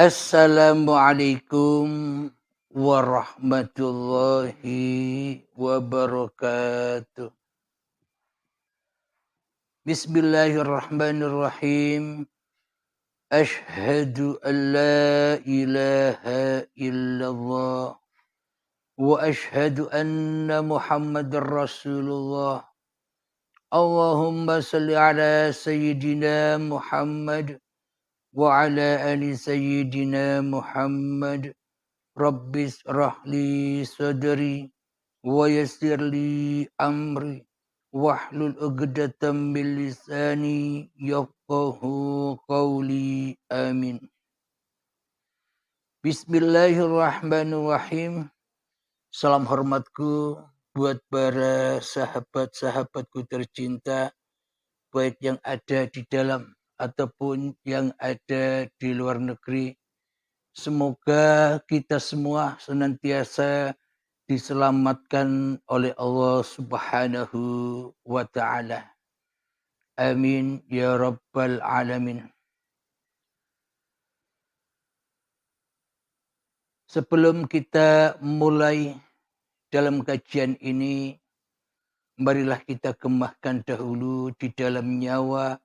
Assalamualaikum warahmatullahi wabarakatuh. Bismillahirrahmanirrahim. Ashhadu an la ilaha illallah wa ashhadu anna Muhammadar Rasulullah. Allahumma salli ala sayyidina Muhammad wa ala ali sayyidina Muhammad. Rabbis rahli sadri wa yassirli amri wahlul 'uqdatam min lisani yafqahu qawli. Amin. Bismillahirrahmanirrahim. Salam hormatku buat para sahabat-sahabatku tercinta, baik yang ada di dalam ataupun yang ada di luar negeri. Semoga kita semua senantiasa diselamatkan oleh Allah Subhanahu wa ta'ala. Amin ya rabbal alamin. Sebelum kita mulai dalam kajian ini, marilah kita gemahkan dahulu di dalam nyawa,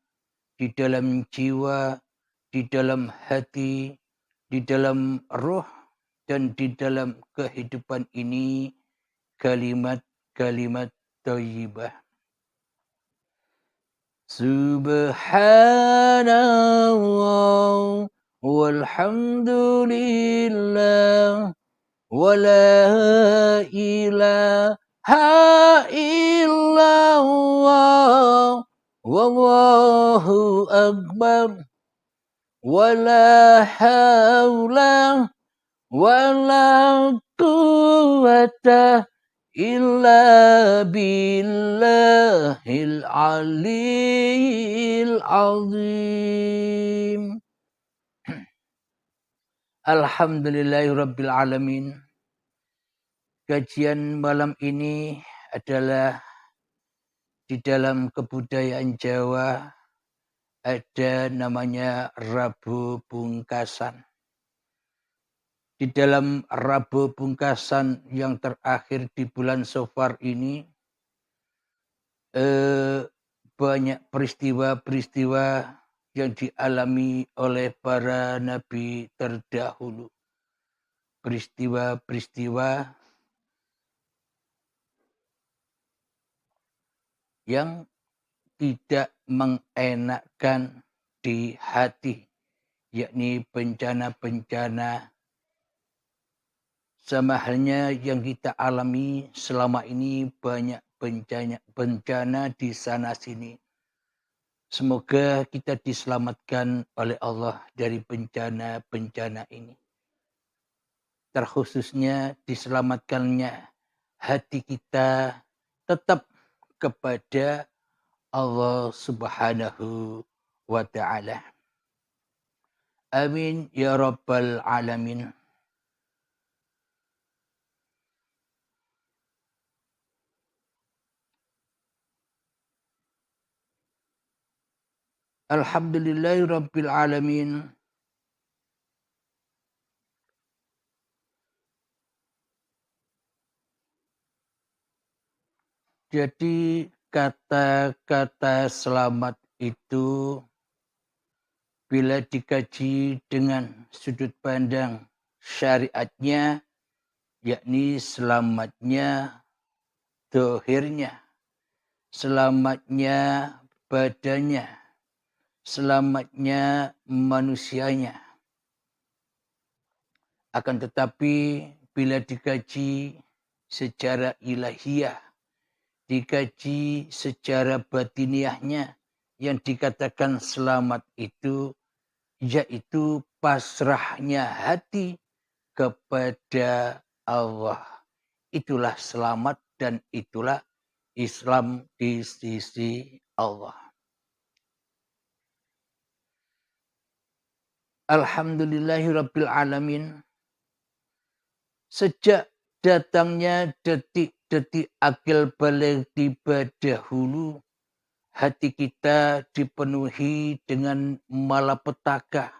di dalam jiwa, di dalam hati, di dalam roh, dan di dalam kehidupan ini kalimat-kalimat thayyibah. Subhanallah walhamdulillah wa la ilaha illallah wallahu akbar wa la hawla wa la quwwata illa billahil aliyyil azim. Alhamdulillahirabbil alamin. Kajian malam ini adalah di dalam kebudayaan Jawa ada namanya Rabu Bungkasan. Di dalam Rabu Bungkasan yang terakhir di bulan Safar ini banyak peristiwa-peristiwa yang dialami oleh para nabi terdahulu. Peristiwa-peristiwa yang tidak mengenakkan di hati, yakni bencana-bencana sama halnya yang kita alami selama ini, banyak bencana di sana sini. Semoga kita diselamatkan oleh Allah dari bencana-bencana ini. Terkhususnya diselamatkannya hati kita tetap kepada Allah Subhanahu wa ta'ala. Amin ya rabbal alamin. Alhamdulillahirabbil alamin. Jadi kata-kata selamat itu bila dikaji dengan sudut pandang syariatnya, yakni selamatnya dohirnya, selamatnya badannya, selamatnya manusianya. Akan tetapi bila dikaji secara ilahiyah, dikaji secara batiniahnya, yang dikatakan selamat itu yaitu pasrahnya hati kepada Allah. Itulah selamat dan itulah Islam di sisi Allah. Alhamdulillahirabbil alamin. Sejak datangnya detik-detik akil balik tiba dahulu, hati kita dipenuhi dengan malapetaka.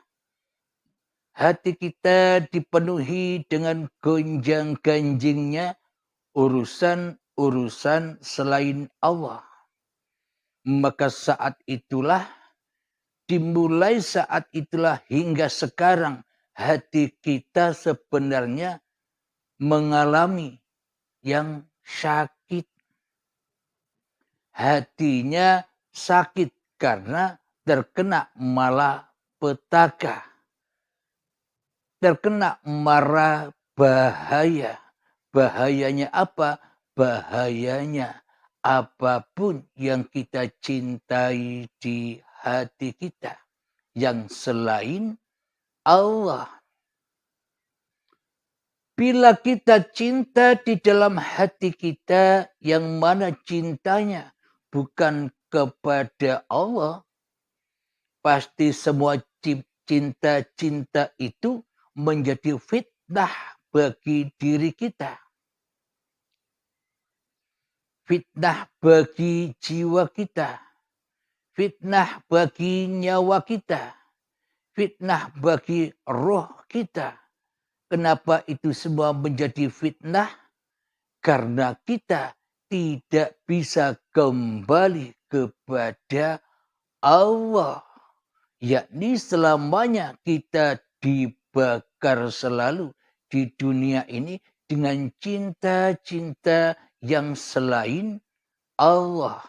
hati kita dipenuhi dengan gonjang-ganjingnya urusan-urusan selain Allah. Maka dimulai saat itulah hingga sekarang hati kita sebenarnya mengalami yang sakit. Hatinya sakit karena terkena malapetaka. Terkena mara bahaya. Bahayanya apa? Bahayanya apapun yang kita cintai di hati kita yang selain Allah. Bila kita cinta di dalam hati kita yang mana cintanya bukan kepada Allah, pasti semua cinta-cinta itu menjadi fitnah bagi diri kita. Fitnah bagi jiwa kita. Fitnah bagi nyawa kita. Fitnah bagi roh kita. Kenapa itu semua menjadi fitnah? Karena kita tidak bisa kembali kepada Allah. Yakni selamanya kita dibakar selalu di dunia ini dengan cinta-cinta yang selain Allah.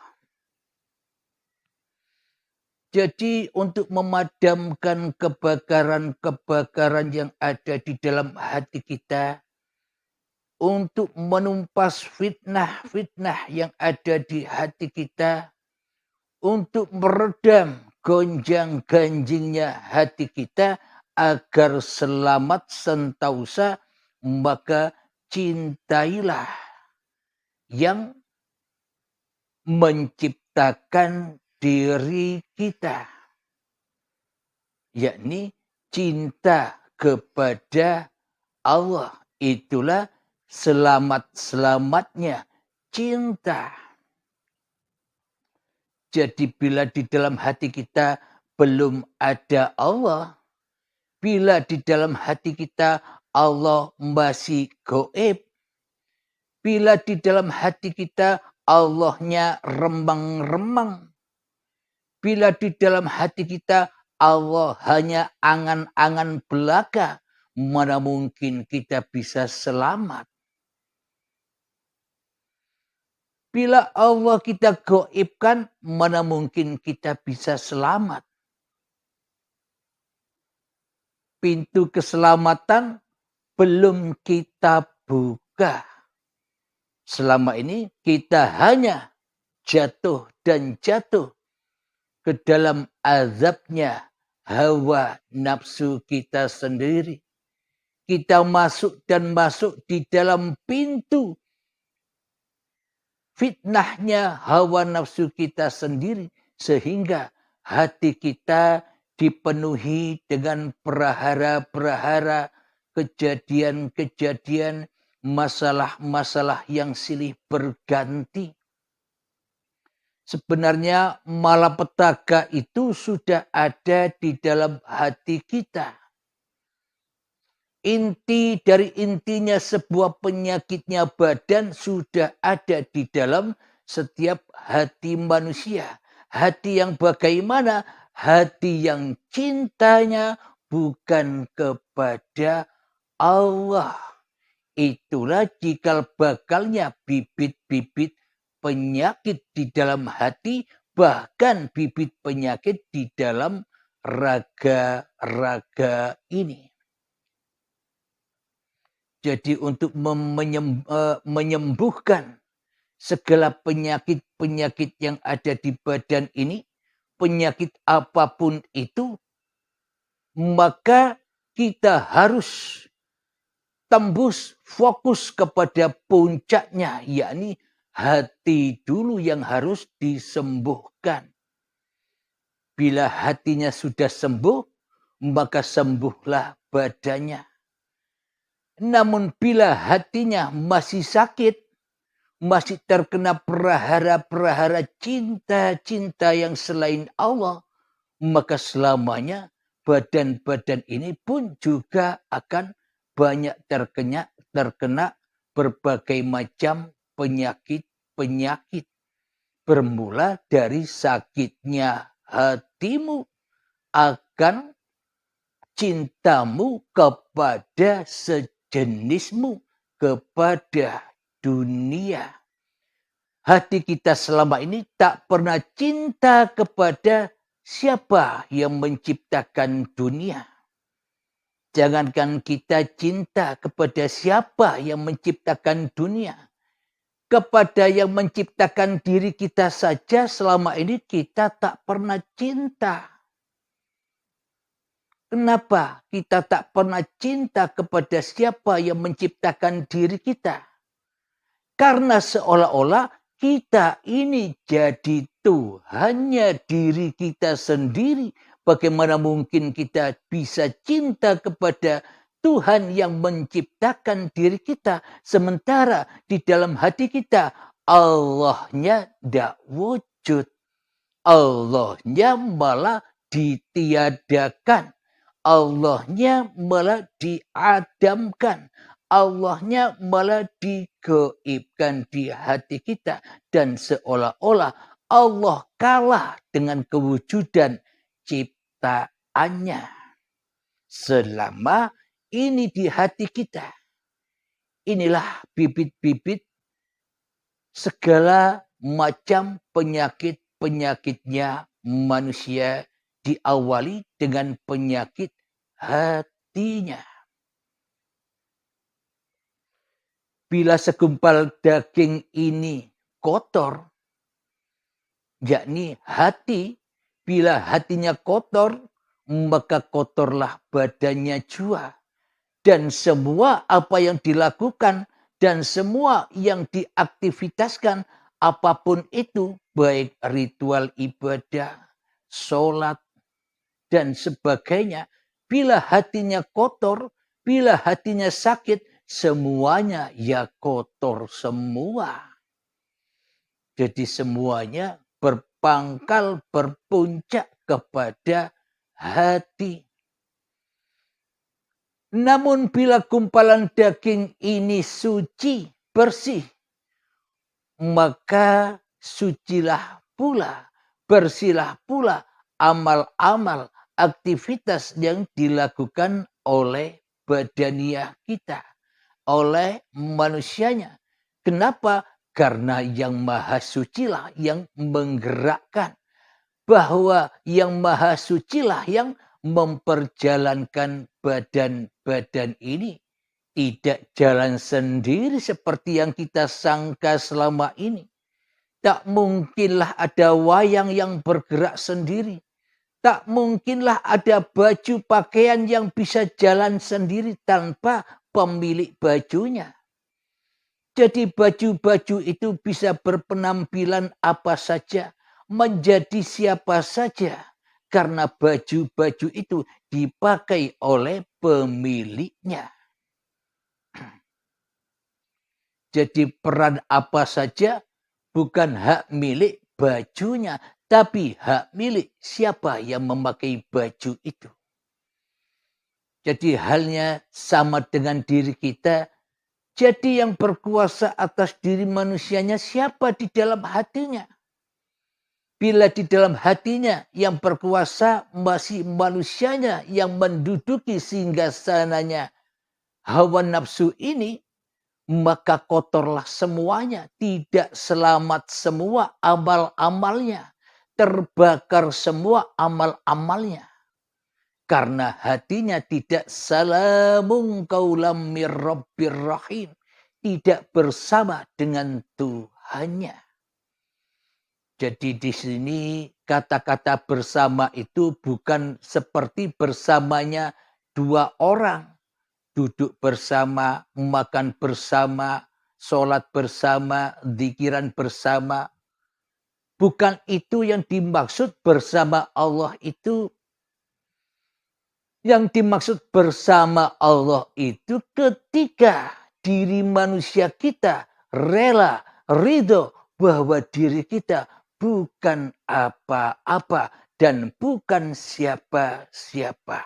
Jadi untuk memadamkan kebakaran-kebakaran yang ada di dalam hati kita, untuk menumpas fitnah-fitnah yang ada di hati kita, untuk meredam gonjang-ganjingnya hati kita agar selamat sentausa, maka cintailah yang menciptakan diri kita, yakni cinta kepada Allah. Itulah selamat-selamatnya cinta. Jadi bila di dalam hati kita belum ada Allah, bila di dalam hati kita Allah masih gaib, bila di dalam hati kita Allahnya remang-remang, bila di dalam hati kita Allah hanya angan-angan belaka, mana mungkin kita bisa selamat? Bila Allah kita gaibkan, mana mungkin kita bisa selamat? Pintu keselamatan belum kita buka. Selama ini kita hanya jatuh dan jatuh ke dalam azabnya hawa nafsu kita sendiri. Kita masuk dan masuk di dalam pintu fitnahnya hawa nafsu kita sendiri. Sehingga hati kita dipenuhi dengan prahara-prahara, kejadian-kejadian, masalah-masalah yang silih berganti. Sebenarnya malapetaka itu sudah ada di dalam hati kita. Inti dari intinya sebuah penyakitnya badan sudah ada di dalam setiap hati manusia. Hati yang bagaimana? Hati yang cintanya bukan kepada Allah. Itulah cikal bakalnya bibit-bibit penyakit di dalam hati, bahkan bibit penyakit di dalam raga-raga ini. Jadi untuk menyembuhkan segala penyakit-penyakit yang ada di badan ini, penyakit apapun itu, maka kita harus tembus fokus kepada puncaknya, yakni hati dulu yang harus disembuhkan. Bila hatinya sudah sembuh, maka sembuhlah badannya. Namun bila hatinya masih sakit, masih terkena prahara-prahara cinta-cinta yang selain Allah, maka selamanya badan-badan ini pun juga akan banyak terkena berbagai macam penyakit-penyakit. Bermula dari sakitnya hatimu akan cintamu kepada sejenismu, kepada dunia. Hati kita selama ini tak pernah cinta kepada siapa yang menciptakan dunia. Jangankan kita cinta kepada siapa yang menciptakan dunia. Kepada yang menciptakan diri kita saja selama ini kita tak pernah cinta. Kenapa kita tak pernah cinta kepada siapa yang menciptakan diri kita? Karena seolah-olah kita ini jadi Tuhannya diri kita sendiri. Bagaimana mungkin kita bisa cinta kepada Tuhan yang menciptakan diri kita. Sementara di dalam hati kita Allahnya tidak wujud. Allahnya malah ditiadakan. Allahnya malah diadamkan. Allahnya malah digaibkan di hati kita. Dan seolah-olah Allah kalah dengan kewujudan ciptaannya. Selama ini di hati kita. Inilah bibit-bibit segala macam penyakit-penyakitnya manusia diawali dengan penyakit hatinya. Bila segumpal daging ini kotor, yakni hati, bila hatinya kotor, maka kotorlah badannya jua. Dan semua apa yang dilakukan dan semua yang diaktivitaskan, apapun itu, baik ritual ibadah, sholat, dan sebagainya, bila hatinya kotor, bila hatinya sakit, semuanya ya kotor semua. Jadi semuanya berpangkal, berpuncak kepada hati. Namun bila gumpalan daging ini suci, bersih, maka sucilah pula, bersihlah pula amal-amal, aktivitas yang dilakukan oleh badaniah kita, oleh manusianya. Kenapa? Karena yang maha sucilah yang menggerakkan. Bahwa yang maha sucilah yang memperjalankan badan-badan ini. Tidak jalan sendiri seperti yang kita sangka selama ini. Tak mungkinlah ada wayang yang bergerak sendiri. Tak mungkinlah ada baju pakaian yang bisa jalan sendiri tanpa pemilik bajunya. Jadi baju-baju itu bisa berpenampilan apa saja, menjadi siapa saja. Karena baju-baju itu dipakai oleh pemiliknya. Jadi peran apa saja bukan hak milik bajunya, tapi hak milik siapa yang memakai baju itu. Jadi halnya sama dengan diri kita. Jadi yang berkuasa atas diri manusianya siapa di dalam hatinya? Bila di dalam hatinya yang berkuasa masih manusianya yang menduduki singgasananya hawa nafsu ini, maka kotorlah semuanya. Tidak selamat semua amal-amalnya. Terbakar semua amal-amalnya. Karena hatinya tidak salamun qaulam mir rabbir rahim. Tidak bersama dengan Tuhannya. Jadi di sini kata-kata bersama itu bukan seperti bersamanya dua orang. Duduk bersama, makan bersama, sholat bersama, zikiran bersama. Bukan itu yang dimaksud bersama Allah itu. Yang dimaksud bersama Allah itu ketika diri manusia kita rela, ridho bahwa diri kita bukan apa-apa dan bukan siapa-siapa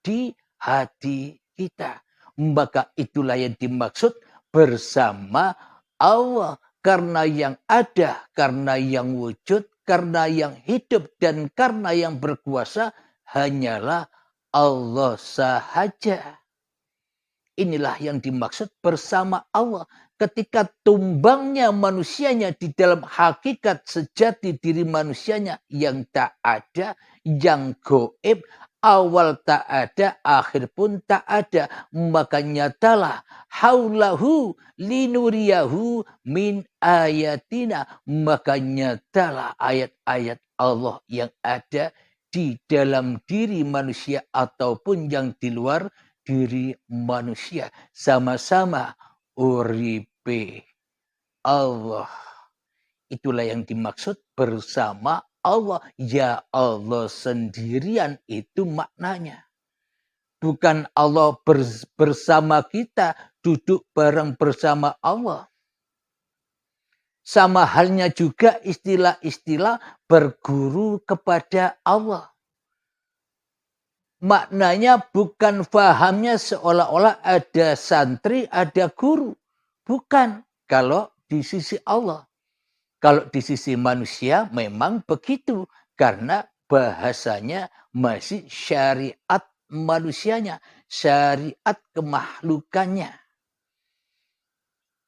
di hati kita. Maka itulah yang dimaksud bersama Allah. Karena yang ada, karena yang wujud, karena yang hidup, dan karena yang berkuasa hanyalah Allah sahaja. Inilah yang dimaksud bersama Allah. Ketika tumbangnya manusianya di dalam hakikat sejati diri manusianya yang tak ada, yang goib, awal tak ada, akhir pun tak ada. Maka nyatalah haulahu linuriyahu min ayatina. Maka nyatalah ayat-ayat Allah yang ada di dalam diri manusia ataupun yang di luar diri manusia. Sama-sama uripe Allah. Itulah yang dimaksud bersama Allah. Ya Allah sendirian itu maknanya. Bukan Allah bersama kita, duduk bareng bersama Allah. Sama halnya juga istilah-istilah berguru kepada Allah. Maknanya bukan fahamnya seolah-olah ada santri, ada guru. Bukan. Kalau di sisi Allah. Kalau di sisi manusia memang begitu. Karena bahasanya masih syariat manusianya. Syariat kemakhlukannya.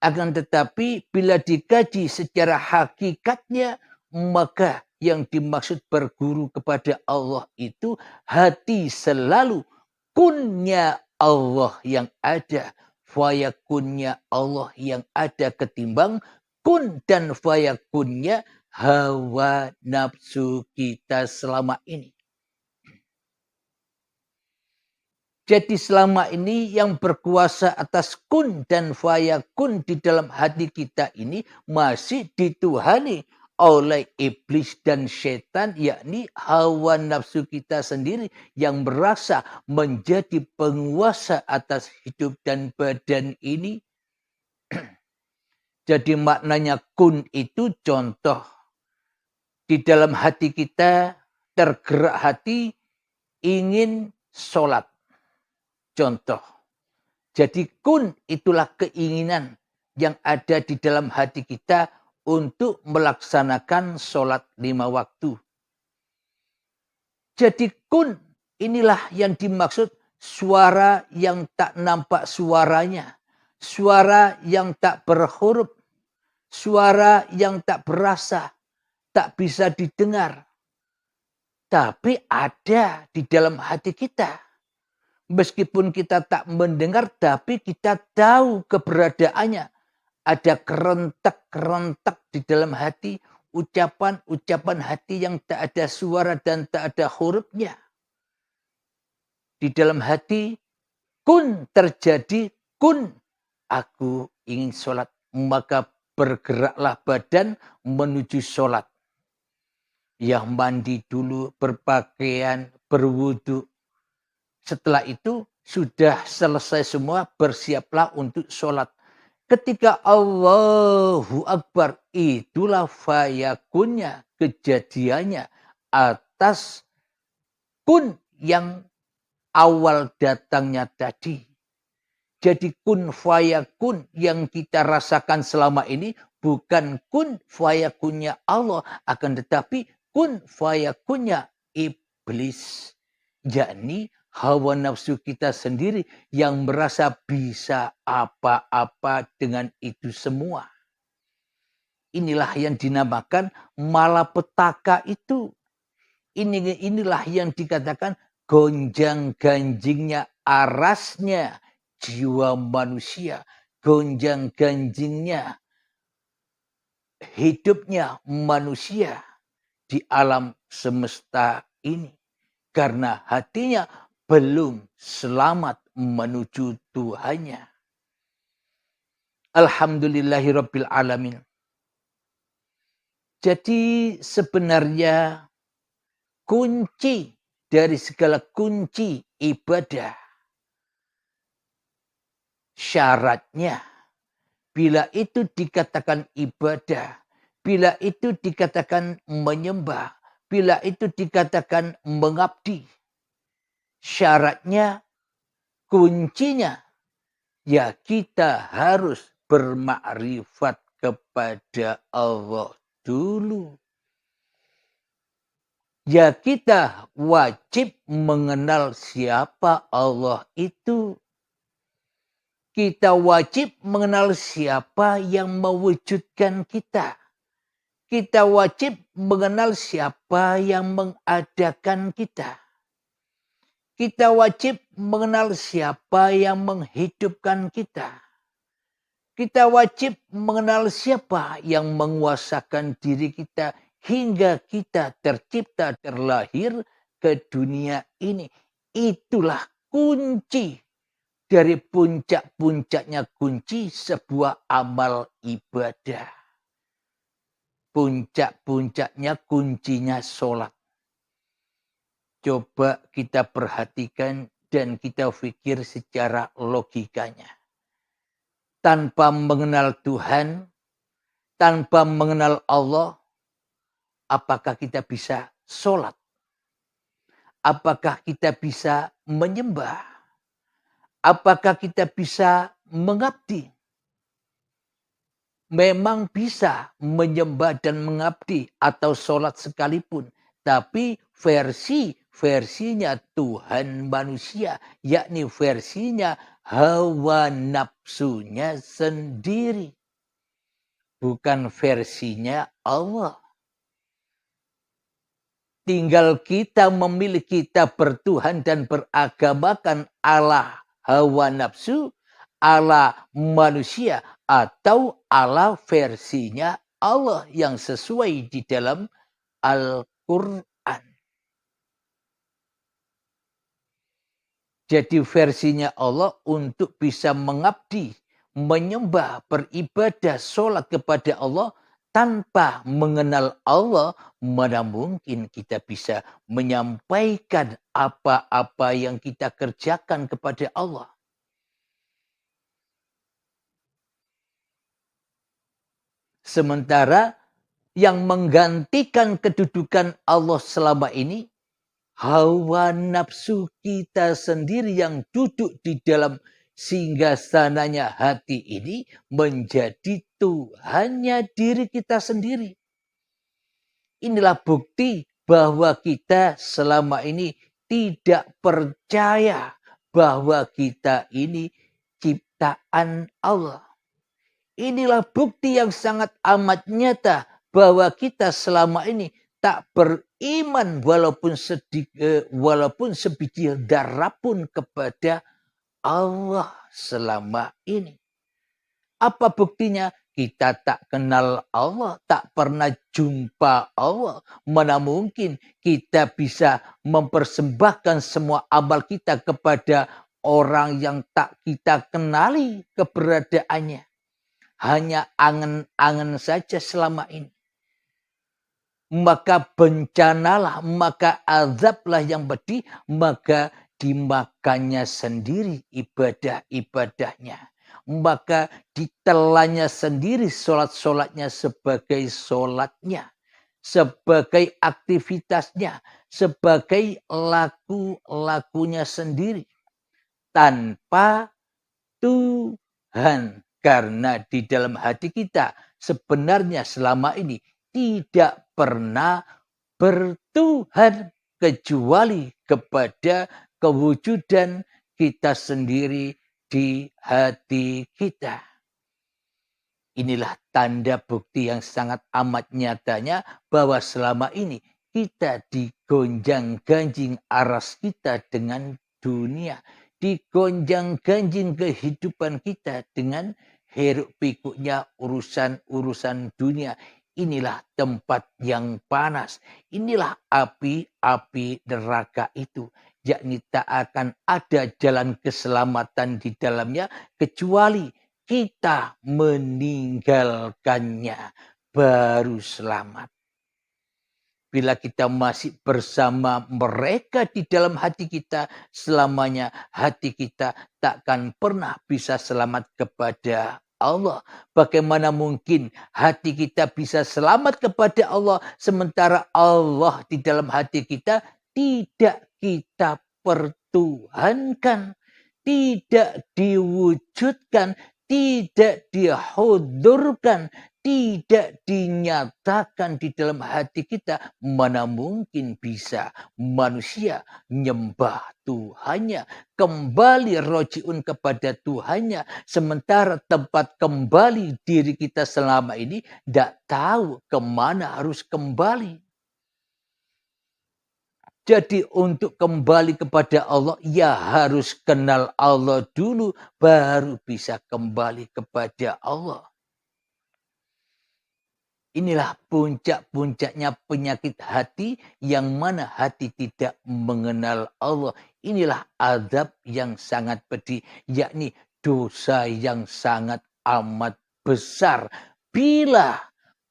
Akan tetapi bila dikaji secara hakikatnya, maka yang dimaksud berguru kepada Allah itu hati selalu kunnya Allah yang ada, fayakunnya Allah yang ada ketimbang kun dan fayakunnya hawa nafsu kita selama ini. Jadi selama ini yang berkuasa atas kun dan fayakun di dalam hati kita ini masih dituhani oleh iblis dan setan, yakni hawa nafsu kita sendiri yang merasa menjadi penguasa atas hidup dan badan ini. Jadi maknanya kun itu contoh. Di dalam hati kita tergerak hati ingin sholat. Contoh. Jadi kun itulah keinginan yang ada di dalam hati kita untuk melaksanakan sholat 5 waktu. Jadi kun inilah yang dimaksud suara yang tak nampak suaranya. Suara yang tak berhuruf. Suara yang tak berasa. Tak bisa didengar. Tapi ada di dalam hati kita. Meskipun kita tak mendengar, tapi kita tahu keberadaannya. Ada kerentak-kerentak di dalam hati, ucapan-ucapan hati yang tak ada suara dan tak ada hurufnya. Di dalam hati, kun terjadi, kun aku ingin sholat. Maka bergeraklah badan menuju sholat. Yang mandi dulu, berpakaian, berwudu. Setelah itu sudah selesai semua, bersiaplah untuk sholat. Ketika Allahu Akbar, itulah fayakunnya, kejadiannya atas kun yang awal datangnya tadi. Jadi kun fayakun yang kita rasakan selama ini bukan kun fayakunnya Allah, akan tetapi kun fayakunnya iblis. Yakni hawa nafsu kita sendiri yang merasa bisa apa-apa dengan itu semua. Inilah yang dinamakan malapetaka itu. Inilah yang dikatakan gonjang-ganjingnya arasnya jiwa manusia. Gonjang-ganjingnya hidupnya manusia di alam semesta ini. Karena hatinya belum selamat menuju Tuhannya. Alhamdulillahirabbil alamin. Jadi sebenarnya kunci dari segala kunci ibadah, syaratnya bila itu dikatakan ibadah, bila itu dikatakan menyembah, bila itu dikatakan mengabdi. Syaratnya, kuncinya, ya kita harus bermakrifat kepada Allah dulu. Ya kita wajib mengenal siapa Allah itu. Kita wajib mengenal siapa yang mewujudkan kita. Kita wajib mengenal siapa yang mengadakan kita. Kita wajib mengenal siapa yang menghidupkan kita. Kita wajib mengenal siapa yang menguasakan diri kita hingga kita tercipta, terlahir ke dunia ini. Itulah kunci dari puncak-puncaknya kunci sebuah amal ibadah. Puncak-puncaknya kuncinya sholat. Coba kita perhatikan dan kita pikir secara logikanya. Tanpa mengenal Tuhan, tanpa mengenal Allah, apakah kita bisa sholat? Apakah kita bisa menyembah? Apakah kita bisa mengabdi? Memang bisa menyembah dan mengabdi atau sholat sekalipun. Tapi versinya Tuhan manusia. Yakni versinya hawa nafsunya sendiri. Bukan versinya Allah. Tinggal kita memilih, kita bertuhan dan beragamakan ala hawa nafsu, ala manusia, atau ala versinya Allah yang sesuai di dalam Al-Quran. Jadi versinya Allah untuk bisa mengabdi, menyembah, beribadah, sholat kepada Allah tanpa mengenal Allah, mana mungkin kita bisa menyampaikan apa-apa yang kita kerjakan kepada Allah. Sementara yang menggantikan kedudukan Allah selama ini, hawa nafsu kita sendiri yang duduk di dalam singgasananya hati ini menjadi Tuhannya diri kita sendiri. Inilah bukti bahwa kita selama ini tidak percaya bahwa kita ini ciptaan Allah. Inilah bukti yang sangat amat nyata bahwa kita selama ini tak beriman walaupun sebiji darah pun kepada Allah selama ini. Apa buktinya? Kita tak kenal Allah, tak pernah jumpa Allah. Mana mungkin kita bisa mempersembahkan semua amal kita kepada orang yang tak kita kenali keberadaannya. Hanya angan-angan saja selama ini. Maka bencanalah, maka azablah yang pedih, maka dimakannya sendiri ibadah-ibadahnya. Maka ditelannya sendiri sholat-sholatnya sebagai sholatnya. Sebagai aktivitasnya. Sebagai laku-lakunya sendiri. Tanpa Tuhan. Karena di dalam hati kita sebenarnya selama ini tidak pernah bertuhan kecuali kepada kewujudan kita sendiri di hati kita. Inilah tanda bukti yang sangat amat nyatanya bahwa selama ini kita digonjang-ganjing aras kita dengan dunia. Digonjang-ganjing kehidupan kita dengan hiruk pikuknya urusan-urusan dunia. Inilah tempat yang panas. Inilah api-api neraka itu. Yakni tak akan ada jalan keselamatan di dalamnya kecuali kita meninggalkannya baru selamat. Bila kita masih bersama mereka di dalam hati kita, selamanya hati kita takkan pernah bisa selamat kepada Allah. Bagaimana mungkin hati kita bisa selamat kepada Allah sementara Allah di dalam hati kita tidak kita pertuhankan, tidak diwujudkan, tidak dihudurkan, tidak dinyatakan di dalam hati kita. Mana mungkin bisa manusia nyembah Tuhannya, kembali rojiun kepada Tuhannya, sementara tempat kembali diri kita selama ini tidak tahu kemana harus kembali. Jadi untuk kembali kepada Allah, ya harus kenal Allah dulu, baru bisa kembali kepada Allah. Inilah puncak-puncaknya penyakit hati yang mana hati tidak mengenal Allah. Inilah azab yang sangat pedih, yakni dosa yang sangat amat besar. Bila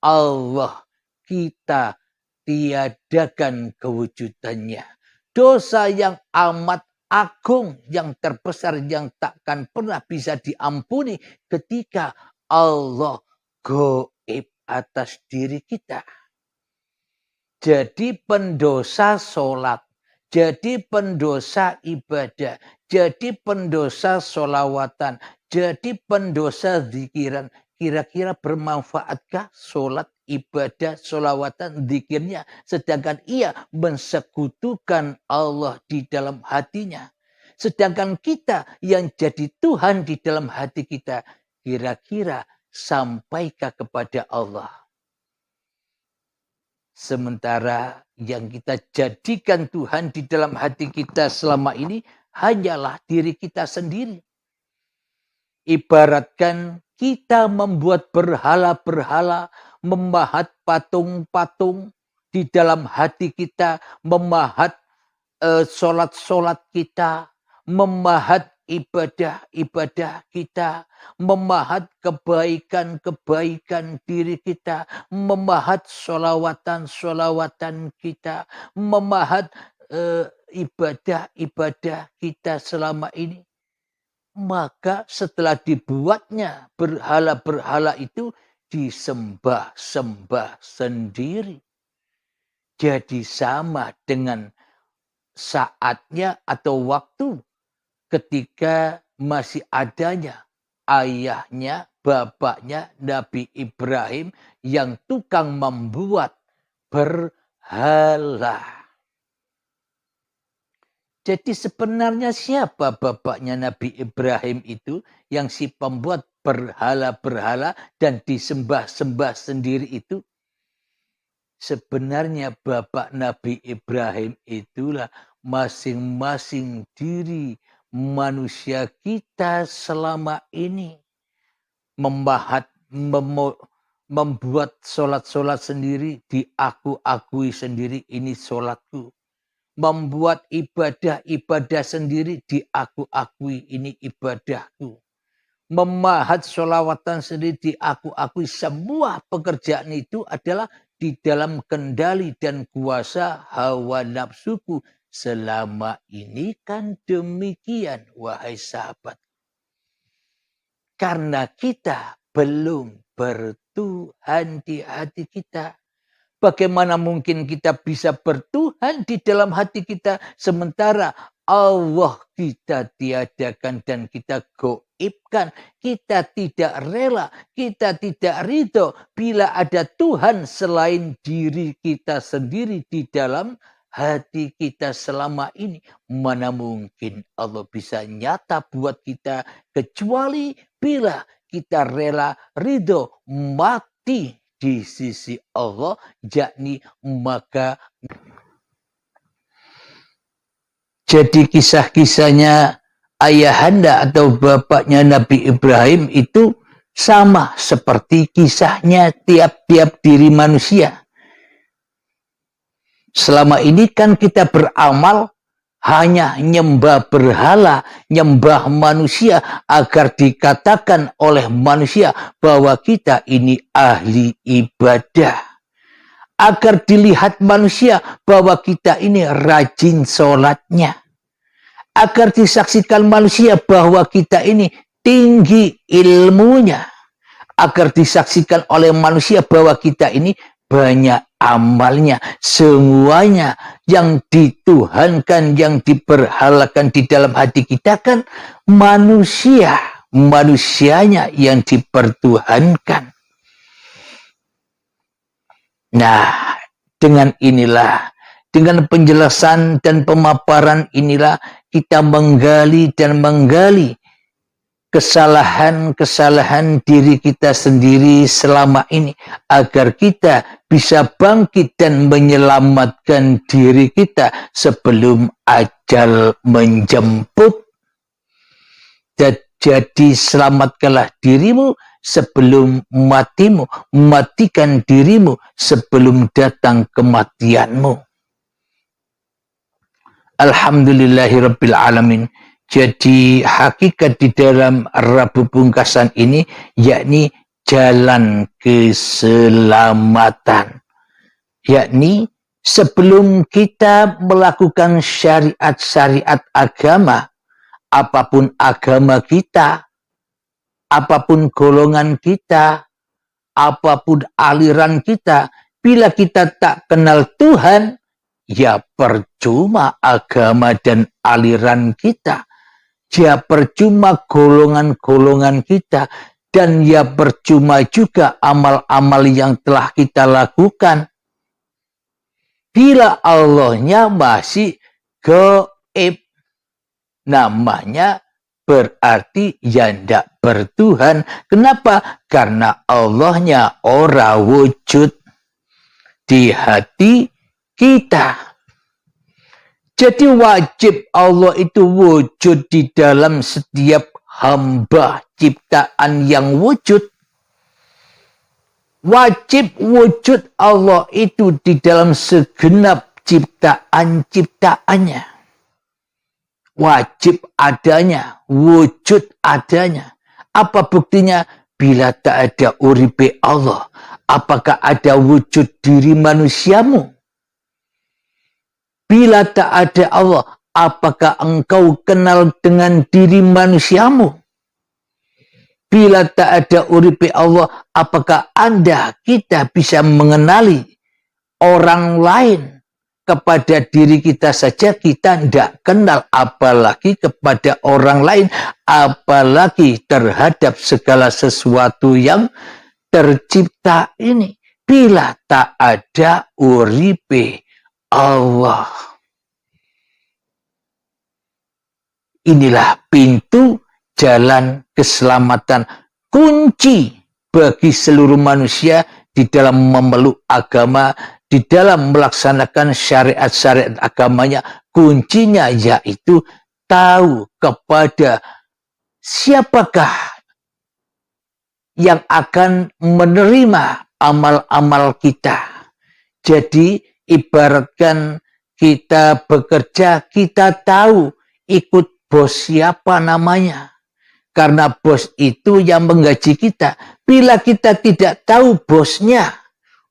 Allah kita tiadakan kewujudannya. Dosa yang amat agung, yang terbesar, yang takkan pernah bisa diampuni ketika Allah gaib atas diri kita. Jadi pendosa sholat, jadi pendosa ibadah, jadi pendosa sholawatan, jadi pendosa zikiran. Kira-kira bermanfaatkah sholat, ibadah, sholawatan, zikirnya, sedangkan ia mensekutukan Allah di dalam hatinya? Sedangkan kita yang jadi Tuhan di dalam hati kita, kira-kira sampaikah kepada Allah? Sementara yang kita jadikan Tuhan di dalam hati kita selama ini hanyalah diri kita sendiri. Ibaratkan kita membuat berhala-berhala, memahat patung-patung di dalam hati kita, memahat sholat-sholat kita, memahat ibadah-ibadah kita, memahat kebaikan-kebaikan diri kita, memahat sholawatan-sholawatan kita, memahat ibadah-ibadah kita selama ini. Maka setelah dibuatnya berhala-berhala itu disembah-sembah sendiri. Jadi sama dengan saatnya atau waktu ketika masih adanya ayahnya, bapaknya Nabi Ibrahim yang tukang membuat berhala. Jadi sebenarnya siapa bapaknya Nabi Ibrahim itu yang si pembuat berhala-berhala dan disembah-sembah sendiri itu? Sebenarnya bapak Nabi Ibrahim itulah masing-masing diri manusia kita selama ini. Membuat sholat-sholat sendiri, diaku-akui sendiri ini sholatku. Membuat ibadah-ibadah sendiri, diaku-akui ini ibadahku. Memahat sholawatan sendiri, diaku-akui. Semua pekerjaan itu adalah di dalam kendali dan kuasa hawa nafsuku. Selama ini kan demikian, wahai sahabat. Karena kita belum bertuhan di hati kita. Bagaimana mungkin kita bisa bertuhan di dalam hati kita sementara Allah kita tiadakan dan kita gaibkan. Kita tidak rela, kita tidak ridho bila ada Tuhan selain diri kita sendiri di dalam hati kita selama ini. Mana mungkin Allah bisa nyata buat kita kecuali bila kita rela ridho mati di sisi Allah, yakni maka. Jadi kisah-kisahnya ayahanda atau bapaknya Nabi Ibrahim itu sama seperti kisahnya tiap-tiap diri manusia. Selama ini kan kita beramal hanya nyembah berhala, nyembah manusia agar dikatakan oleh manusia bahwa kita ini ahli ibadah. Agar dilihat manusia bahwa kita ini rajin sholatnya. Agar disaksikan manusia bahwa kita ini tinggi ilmunya. agar disaksikan oleh manusia bahwa kita ini banyak amalnya. Semuanya yang dituhankan, yang diberhalakan di dalam hati kita kan manusia. Manusianya yang dipertuhankan. Nah, dengan inilah, dengan penjelasan dan pemaparan inilah kita menggali dan menggali kesalahan-kesalahan diri kita sendiri selama ini agar kita bisa bangkit dan menyelamatkan diri kita sebelum ajal menjemput. Jadi selamatkanlah dirimu sebelum matimu, matikan dirimu sebelum datang kematianmu. Alhamdulillahirabbil alamin. Jadi hakikat di dalam Rabu Pungkasan ini yakni jalan keselamatan. Yakni sebelum kita melakukan syariat-syariat agama, apapun agama kita, apapun golongan kita, apapun aliran kita, bila kita tak kenal Tuhan, ya percuma agama dan aliran kita. Ya percuma golongan-golongan kita. Dan ya percuma juga amal-amal yang telah kita lakukan. Bila Allahnya masih gaib, namanya berarti ya ndak bertuhan. Kenapa? Karena Allahnya ora wujud di hati kita. Jadi wajib Allah itu wujud di dalam setiap hamba ciptaan yang wujud. Wajib wujud Allah itu di dalam segenap ciptaan-ciptaannya. Wajib adanya, wujud adanya. Apa buktinya? Bila tak ada uripe Allah, apakah ada wujud diri manusiamu? Bila tak ada Allah, apakah engkau kenal dengan diri manusiamu? Bila tak ada uripe Allah, apakah kita bisa mengenali orang lain? Kepada diri kita saja kita tidak kenal, apalagi kepada orang lain, apalagi terhadap segala sesuatu yang tercipta ini. Bila tak ada uripe Allah. Inilah pintu jalan keselamatan, kunci bagi seluruh manusia di dalam memeluk agama, di dalam melaksanakan syariat-syariat agamanya. Kuncinya yaitu tahu kepada siapakah yang akan menerima amal-amal kita. Jadi ibaratkan kita bekerja, kita tahu ikut bos siapa namanya. Karena bos itu yang menggaji kita. Bila kita tidak tahu bosnya,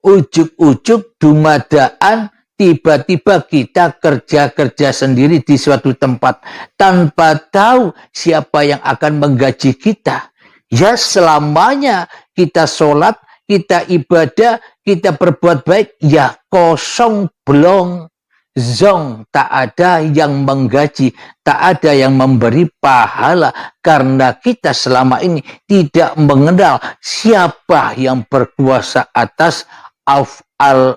ujuk-ujuk dumadaan, tiba-tiba kita kerja-kerja sendiri di suatu tempat tanpa tahu siapa yang akan menggaji kita. Ya selamanya kita sholat, kita ibadah, kita berbuat baik, ya kosong belum. Zong, tak ada yang menggaji, tak ada yang memberi pahala, karena kita selama ini tidak mengenal siapa yang berkuasa atas af'al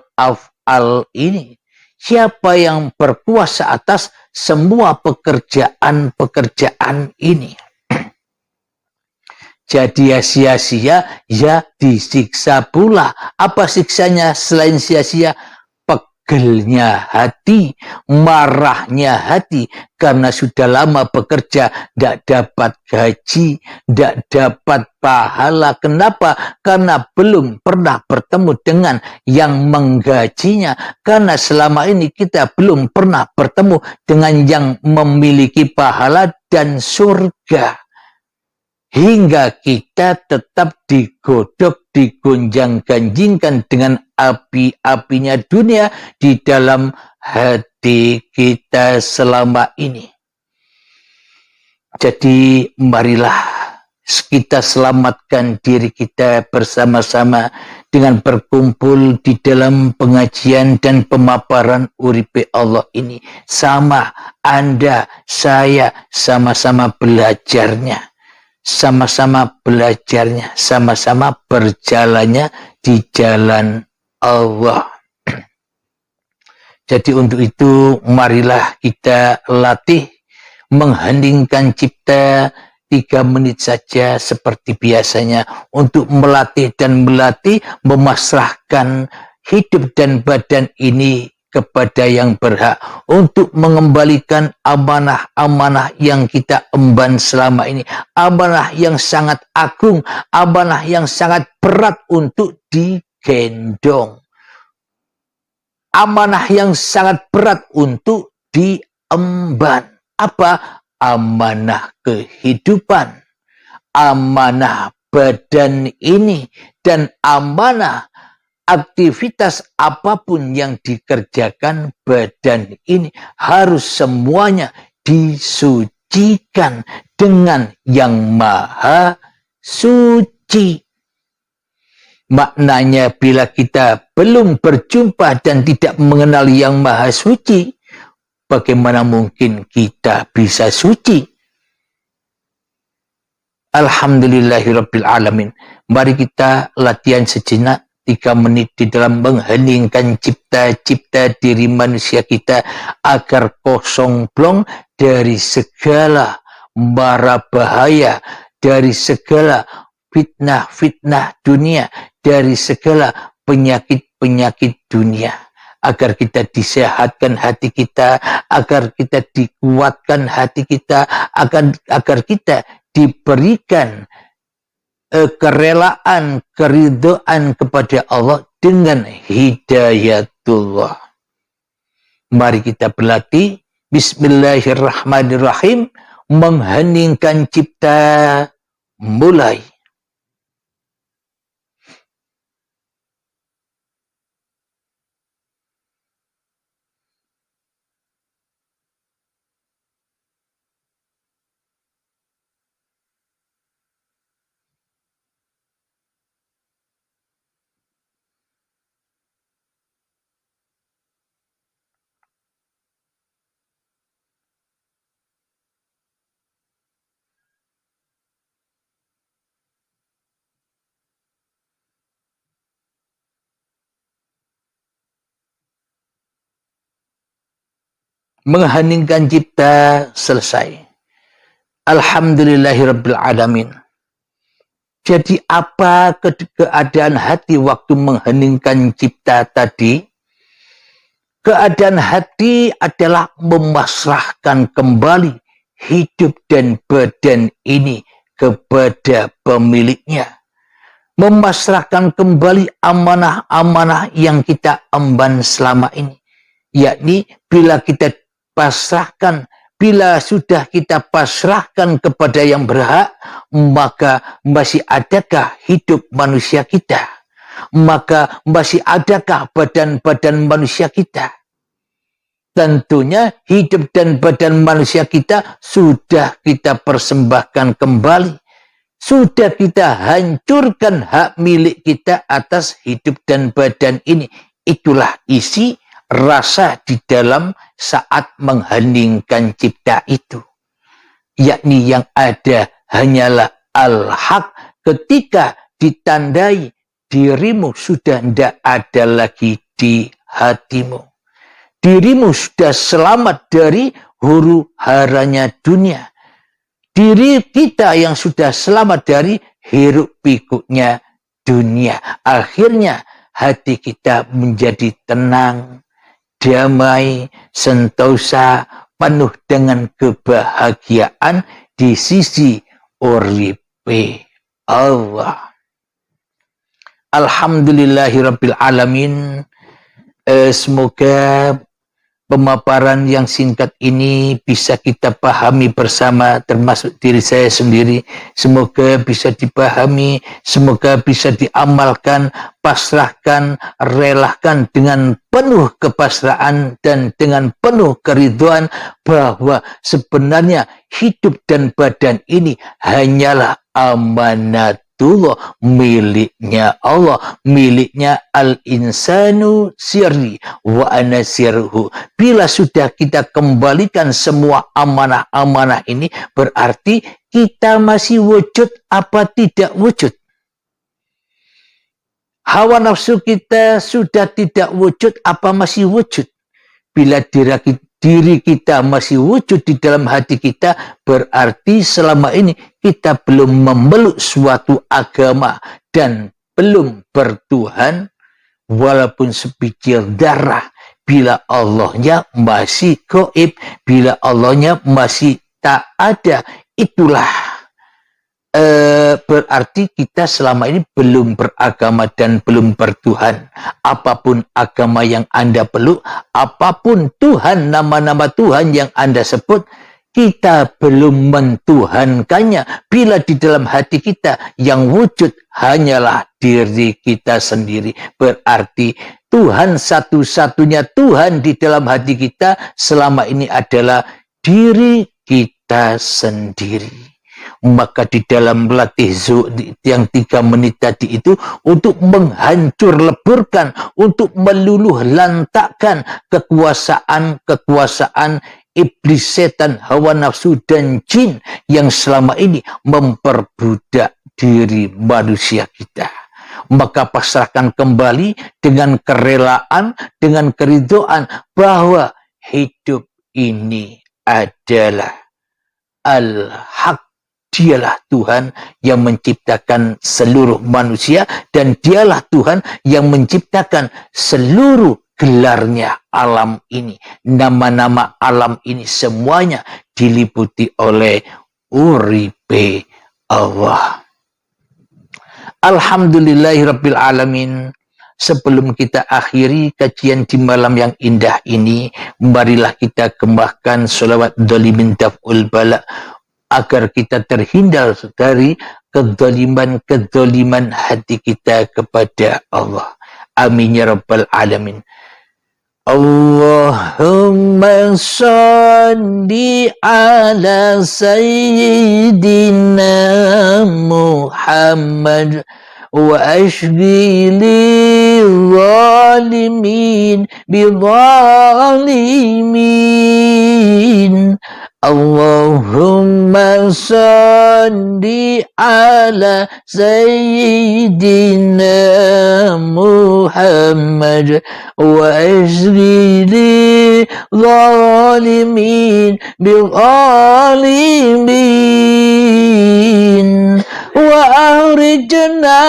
ini. Siapa yang berkuasa atas semua pekerjaan-pekerjaan ini. Jadi ya sia-sia, ya disiksa pula. Apa siksanya selain sia-sia? Pegelnya hati, marahnya hati, karena sudah lama bekerja, tidak dapat gaji, tidak dapat pahala. Kenapa? Karena belum pernah bertemu dengan yang menggajinya. Karena selama ini kita belum pernah bertemu dengan yang memiliki pahala dan surga. Hingga kita tetap digodok, digonjang-ganjingkan dengan api-apinya dunia di dalam hati kita selama ini. Jadi marilah kita selamatkan diri kita bersama-sama dengan berkumpul di dalam pengajian dan pemaparan uripe Allah ini. Sama Anda, saya sama-sama belajarnya. Sama-sama belajarnya, sama-sama berjalannya di jalan Allah. Jadi untuk itu marilah kita latih mengheningkan cipta 3 menit saja seperti biasanya untuk melatih dan melatih memasrahkan hidup dan badan ini kepada yang berhak untuk mengembalikan amanah-amanah yang kita emban selama ini, amanah yang sangat agung, amanah yang sangat berat untuk digendong, amanah yang sangat berat untuk diemban. Apa? Amanah kehidupan, amanah badan ini, dan amanah aktivitas apapun yang dikerjakan badan ini harus semuanya disucikan dengan yang maha suci. Maknanya bila kita belum berjumpa dan tidak mengenal yang maha suci, bagaimana mungkin kita bisa suci? Alhamdulillahirabbil alamin. Mari kita latihan sejenak 3 menit di dalam mengheningkan cipta-cipta diri manusia kita agar kosong plong dari segala mara bahaya, dari segala fitnah-fitnah dunia, dari segala penyakit-penyakit dunia. Agar kita disehatkan hati kita, agar kita dikuatkan hati kita, agar kita diberikan kerelaan, keridhaan kepada Allah dengan hidayatullah. Mari kita berlatih. Bismillahirrahmanirrahim. Mengheningkan cipta, mulai. Mengheningkan cipta selesai. Alhamdulillahirabbil alamin. Jadi apa keadaan hati waktu mengheningkan cipta tadi? Keadaan hati adalah memasrahkan kembali hidup dan badan ini kepada pemiliknya. Memasrahkan kembali amanah-amanah yang kita emban selama ini. Yakni bila kita pasrahkan, bila sudah kita pasrahkan kepada yang berhak, maka masih adakah hidup manusia kita? Maka masih adakah badan-badan manusia kita? Tentunya hidup dan badan manusia kita sudah kita persembahkan kembali. Sudah kita hancurkan hak milik kita atas hidup dan badan ini. Itulah isi rasa di dalam saat mengheningkan cipta itu. Yakni yang ada hanyalah al-haq ketika ditandai dirimu sudah tidak ada lagi di hatimu. Dirimu sudah selamat dari huru haranya dunia. Diri kita yang sudah selamat dari hiruk pikuknya dunia. Akhirnya hati kita menjadi tenang, damai, sentosa, penuh dengan kebahagiaan di sisi uripe Allah. Alhamdulillahirabbil alamin. Semoga Pemaparan yang singkat ini bisa kita pahami bersama, termasuk diri saya sendiri. Semoga bisa dipahami, semoga bisa diamalkan, pasrahkan, relakan dengan penuh kepasrahan dan dengan penuh keridhaan bahwa sebenarnya hidup dan badan ini hanyalah amanat miliknya Allah, miliknya al-insanu sirri wa ana sirruhu. Bila sudah kita kembalikan semua amanah-amanah ini, berarti kita masih wujud apa tidak wujud. Hawa nafsu kita sudah tidak wujud apa masih wujud. Bila diri kita masih wujud di dalam hati kita, berarti selama ini kita belum memeluk suatu agama dan belum bertuhan walaupun sebiji darah. Bila Allahnya masih gaib, bila Allahnya masih tak ada, itulah berarti kita selama ini belum beragama dan belum bertuhan. Apapun agama yang Anda peluk, apapun Tuhan, nama-nama Tuhan yang Anda sebut, kita belum mentuhankannya. Bila di dalam hati kita yang wujud hanyalah diri kita sendiri, berarti Tuhan satu-satunya Tuhan di dalam hati kita selama ini adalah diri kita sendiri. Maka di dalam latih yang 3 menit tadi itu untuk menghancur leburkan, untuk meluluh lantakkan kekuasaan iblis, setan, hawa nafsu dan jin yang selama ini memperbudak diri manusia kita. Maka pasrahkan kembali dengan kerelaan, dengan keridhaan bahwa hidup ini adalah al-haq. Dialah Tuhan yang menciptakan seluruh manusia dan dialah Tuhan yang menciptakan seluruh gelarnya alam ini. Nama-nama alam ini semuanya diliputi oleh uripe Allah. Alhamdulillahirabbil alamin. Sebelum kita akhiri kajian di malam yang indah ini, marilah kita kembangkan sholawat dhalimin daf'ul bala agar kita terhindar dari kezaliman hati kita kepada Allah. Amin ya rabbal alamin. Allahumma salli ala sayyidina Muhammad wa ashghili zalimin bizalimin. Allahumma salli ala sayyidina Muhammad wa ashghili zalimin bizalimin wa ahrijna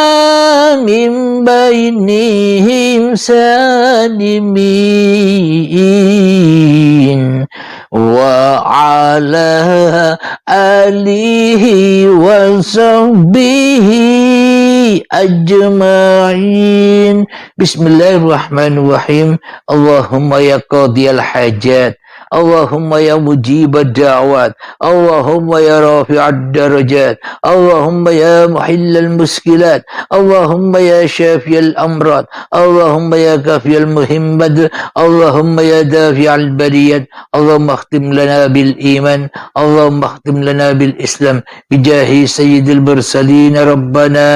min bainihim salimin wa ala alihi wa sahbihi ajma'in. Bismillahirrahmanirrahim. Allahumma ya qadiyal hajat, Allahumma ya mujibad da'wat, Allahumma ya rafi'ad darajat, Allahumma ya muhillal muskilat, Allahumma ya syafiyal amrad, Allahumma ya kafiyal muhimmad, Allahumma ya dafi'al bariyat. Allahumma akhtim lana bil iman, Allahumma akhtim lana bil islam, bijahi sayyidil mursalin. Rabbana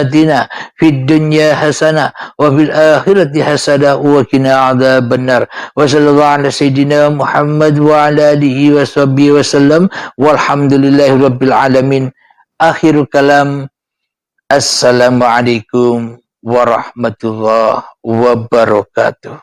atina fid dunya hasanah wa fil akhirati hasanah wa qina adzabannar. Wa sallallahu ala sayyidina Muhammad wa ala alihi wa sahbihi wa sallam walhamdulillahi rabbil alamin. Akhirul kalam, assalamualaikum warahmatullahi wabarakatuh.